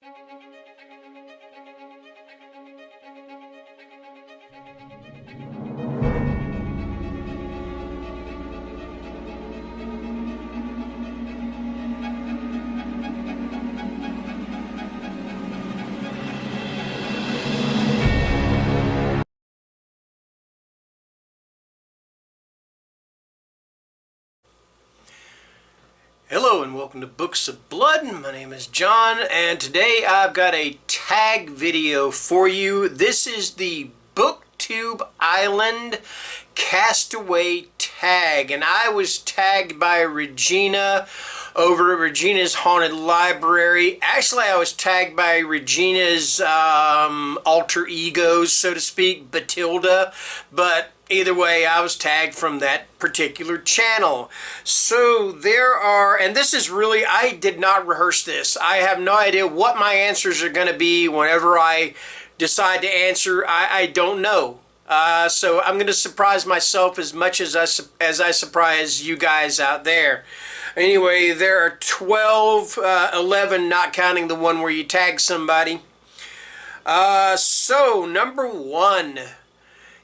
Hello and welcome to Books of Blood. My name is John and today I've got a tag video for you. This is the BookTube Island Castaway tag, and I was tagged by Regina over at Regina's Haunted Library. Actually, I was tagged by Regina's alter egos, so to speak, Batilda, but either way, I was tagged from that particular channel. So there are, and this is really, I did not rehearse this. I have no idea what my answers are going to be whenever I decide to answer. I don't know. So I'm going to surprise myself as much as I surprise you guys out there. Anyway, there are 12, 11, not counting the one where you tag somebody. So number one.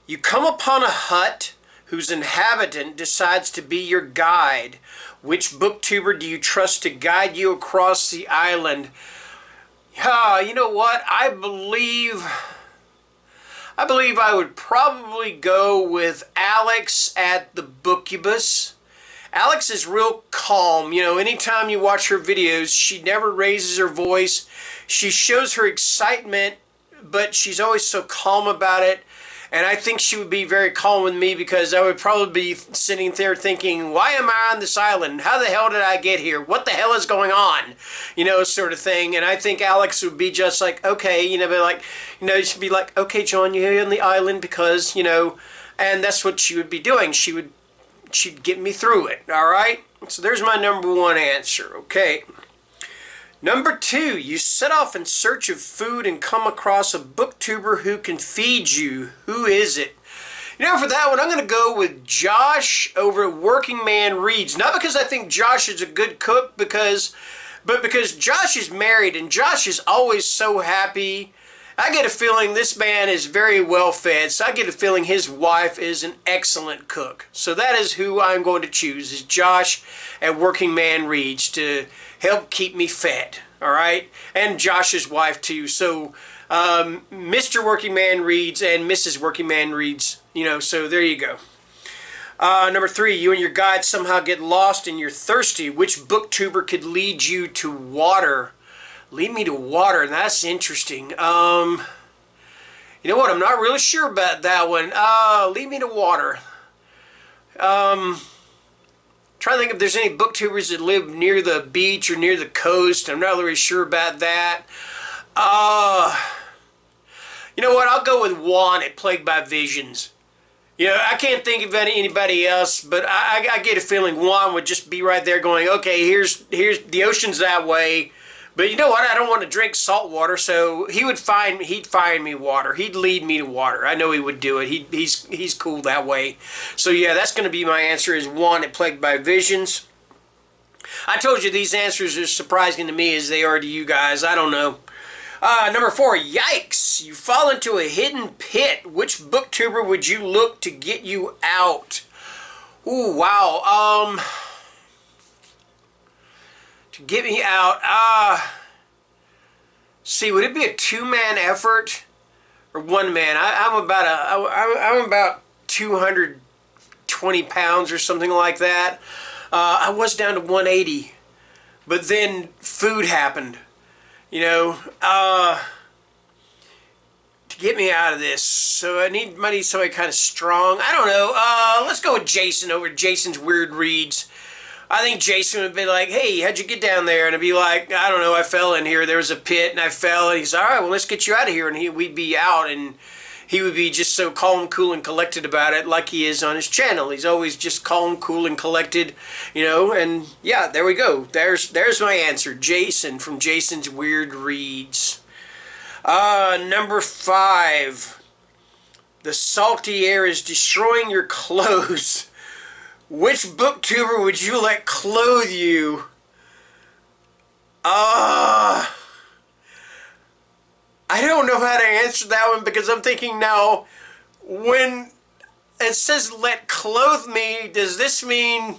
You come upon a hut whose inhabitant decides to be your guide. Which booktuber do you trust to guide you across the island? You know what? I believe I would probably go with Alex at the Bookubus. Alex is real calm. You know, anytime you watch her videos, she never raises her voice. She shows her excitement, but she's always so calm about it. And I think she would be very calm with me because I would probably be sitting there thinking, why am I on this island? How the hell did I get here? What the hell is going on? You know, sort of thing. And I think Alex would be just like, okay, you know, but like, you know, she'd be like, okay, John, you're here on the island because, you know, and that's what she would be doing. She'd get me through it. All right. So there's my number one answer. Okay. Number two, you set off in search of food and come across a booktuber who can feed you. Who is it? You know, for that one, I'm going to go with Josh over at Working Man Reads. Not because I think Josh is a good cook, but because Josh is married and Josh is always so happy. I get a feeling this man is very well fed, so I get a feeling his wife is an excellent cook. So that is who I'm going to choose, is Josh at Working Man Reads to help keep me fed, all right? And Josh's wife too. So Mr. Working Man Reads and Mrs. Working Man Reads, you know, so there you go. Number three, you and your guide somehow get lost and you're thirsty. Which booktuber could lead you to water? Lead me to water, and that's interesting. You know what? I'm not really sure about that one. Lead me to water. Trying to think if there's any booktubers that live near the beach or near the coast. I'm not really sure about that. You know what? I'll go with Juan at Plagued by Visions. You know, I can't think of anybody else, but I get a feeling Juan would just be right there going, okay, here's the ocean's that way. But you know what? I don't want to drink salt water, so he'd find me water. He'd lead me to water. I know he would do it. He's cool that way. So yeah, that's going to be my answer, is Juan at Plagued by Visions. I told you these answers are surprising to me as they are to you guys. I don't know. Number four, yikes! You fall into a hidden pit. Which booktuber would you look to get you out? Ooh, wow. To get me out, see, would it be a two-man effort or one man? I'm about 220 pounds or something like that. I was down to 180, but then food happened, you know, to get me out of this. So I need somebody kind of strong. I don't know. Let's go with Jason over Jason's Weird Reads. I think Jason would be like, hey, how'd you get down there? And I'd be like, I don't know, I fell in here. There was a pit and I fell. And he's all right, well, let's get you out of here. And we'd be out, and he would be just so calm, cool, and collected about it, like he is on his channel. He's always just calm, cool, and collected, you know. And yeah, there we go. There's my answer. Jason from Jason's Weird Reads. Number five. The salty air is destroying your clothes. Which booktuber would you let clothe you? how to answer that one because I'm thinking now, when it says let clothe me, does this mean,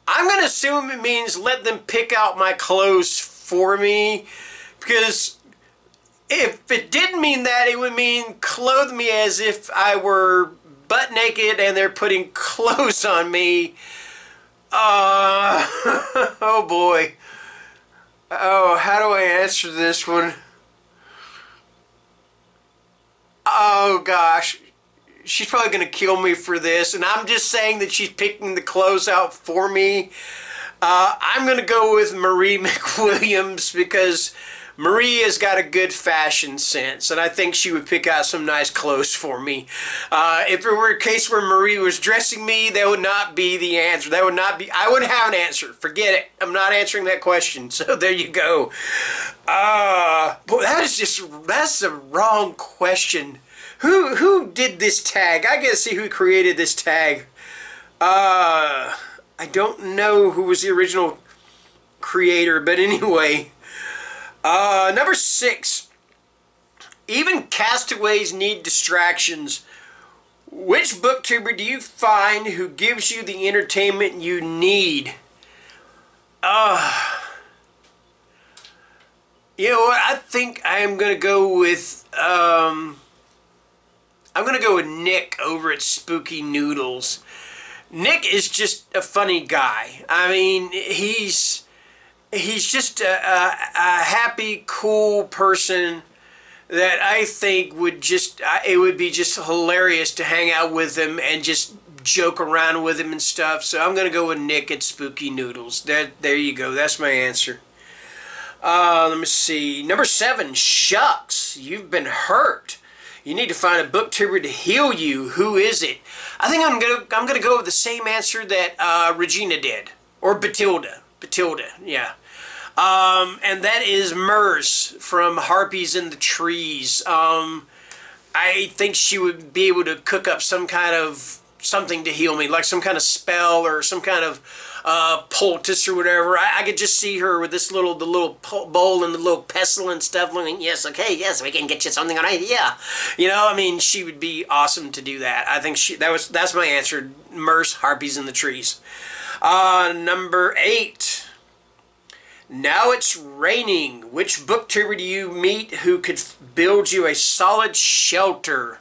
I'm going to assume it means let them pick out my clothes for me, because if it didn't mean that, it would mean clothe me as if I were butt naked and they're putting clothes on me. Oh boy. Oh, how do I answer this one? Oh gosh. She's probably going to kill me for this, and I'm just saying that she's picking the clothes out for me. I'm going to go with Marie McWilliams because Marie has got a good fashion sense, and I think she would pick out some nice clothes for me. If it were a case where Marie was dressing me, that would not be the answer. That would not be, I wouldn't have an answer. Forget it. I'm not answering that question. So there you go. Boy, that's the wrong question. Who did this tag? I gotta see who created this tag. I don't know who was the original creator, but anyway. Number 6. Even castaways need distractions. Which booktuber do you find who gives you the entertainment you need? You know what? I think I am going to go with, I'm going to go with Nick over at Spooky Noodles. Nick is just a funny guy. I mean, he's just a happy, cool person that I think would just, it would be just hilarious to hang out with him and just joke around with him and stuff. So I'm going to go with Nick at Spooky Noodles. There you go. That's my answer. Let me see. Number 7, shucks, you've been hurt. You need to find a booktuber to heal you. Who is it? I think I'm gonna go with the same answer that Regina did, or Batilda, yeah. And that is Merce from Harpies in the Trees. I think she would be able to cook up some kind of something to heal me, like some kind of spell or some kind of poultice or whatever. I could just see her with the little bowl and the little pestle and stuff. Looking, yes, okay, yes, we can get you something on idea. You know, I mean, she would be awesome to do that. I think that's my answer. Merce, Harpies in the Trees. Number 8. Now it's raining. Which booktuber do you meet who could build you a solid shelter?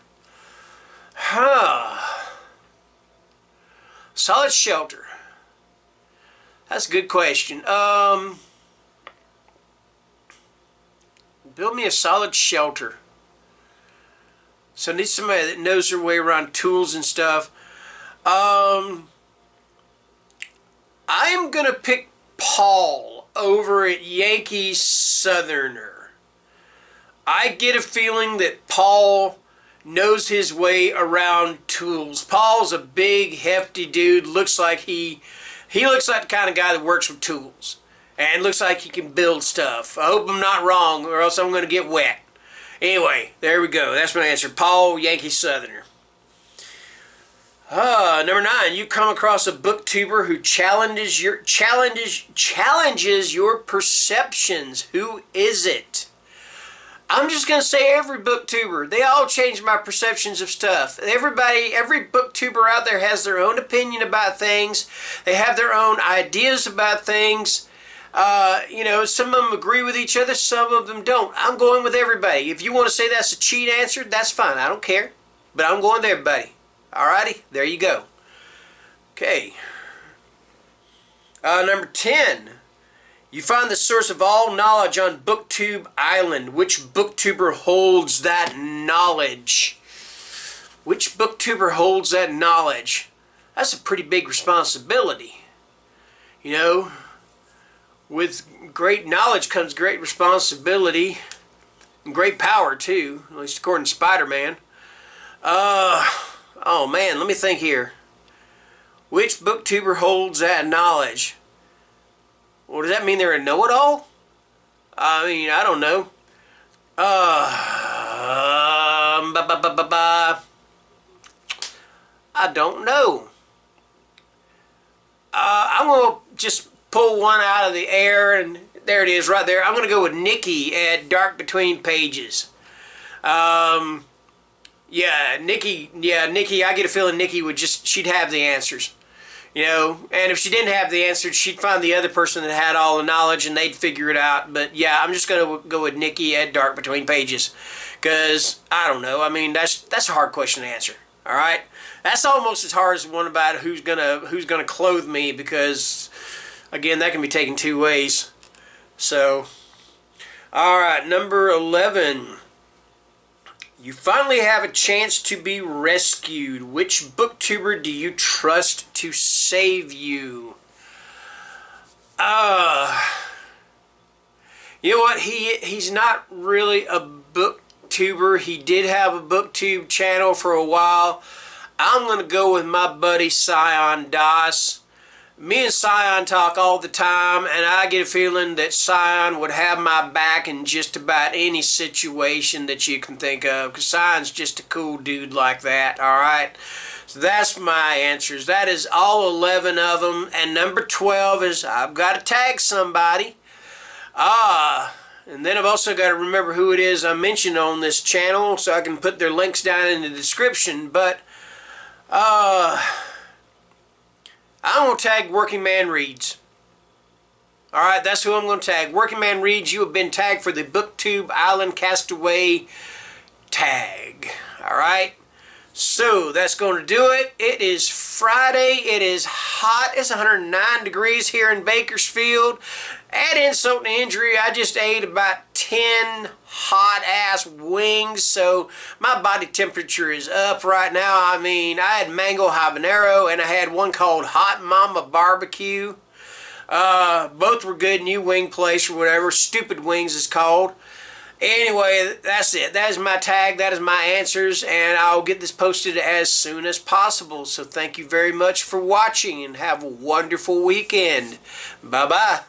Solid shelter. That's a good question. Build me a solid shelter. So I need somebody that knows their way around tools and stuff. I'm gonna pick Paul over at Yankee Southerner. I get a feeling that Paul knows his way around tools. Paul's a big, hefty dude. Looks like he looks like the kind of guy that works with tools. And looks like he can build stuff. I hope I'm not wrong, or else I'm going to get wet. Anyway, there we go. That's my answer. Paul, Yankee Southerner. Number 9. You come across a booktuber who challenges your perceptions. Who is it? I'm just going to say every booktuber. They all change my perceptions of stuff. Every booktuber out there has their own opinion about things. They have their own ideas about things. You know, some of them agree with each other, some of them don't. I'm going with everybody. If you want to say that's a cheat answer, that's fine. I don't care. But I'm going with everybody. Alrighty, there you go. Okay. Number 10. You find the source of all knowledge on BookTube Island. Which booktuber holds that knowledge? Which booktuber holds that knowledge? That's a pretty big responsibility. You know, with great knowledge comes great responsibility. And great power, too. At least according to Spider-Man. Oh, man, let me think here. Which booktuber holds that knowledge? Well, does that mean they're a know-it-all? I mean, I don't know. I don't know. I'm going to just pull one out of the air, and there it is right there. I'm going to go with Nikki at DarkBetweenPages. Yeah, Nikki, I get a feeling Nikki would she'd have the answers. You know, and if she didn't have the answers, she'd find the other person that had all the knowledge and they'd figure it out. But yeah, I'm just going to go with Nikki at Dark Between Pages. Because, I don't know, I mean, that's a hard question to answer. Alright? That's almost as hard as the one about who's gonna clothe me, because, again, that can be taken two ways. So, alright, number 11. You finally have a chance to be rescued. Which booktuber do you trust to save you? You know what? He's not really a booktuber. He did have a booktube channel for a while. I'm going to go with my buddy Scion Das. Me and Scion talk all the time, and I get a feeling that Scion would have my back in just about any situation that you can think of, because Scion's just a cool dude like that, alright? So that's my answers. That is all 11 of them, and number 12 is I've got to tag somebody. And then I've also got to remember who it is I mentioned on this channel, so I can put their links down in the description, but, I'm going to tag Working Man Reads. Alright, that's who I'm going to tag. Working Man Reads, you have been tagged for the BookTube Island Castaway tag. Alright, so that's going to do it. It is Friday. It is hot. It's 109 degrees here in Bakersfield. Add insult to injury, I just ate about 10 hot-ass wings, so my body temperature is up right now. I mean, I had mango habanero, and I had one called Hot Mama Barbecue. Both were good, new wing place or whatever. Stupid Wings is called. Anyway, that's it. That is my tag. That is my answers, and I'll get this posted as soon as possible. So thank you very much for watching, and have a wonderful weekend. Bye-bye.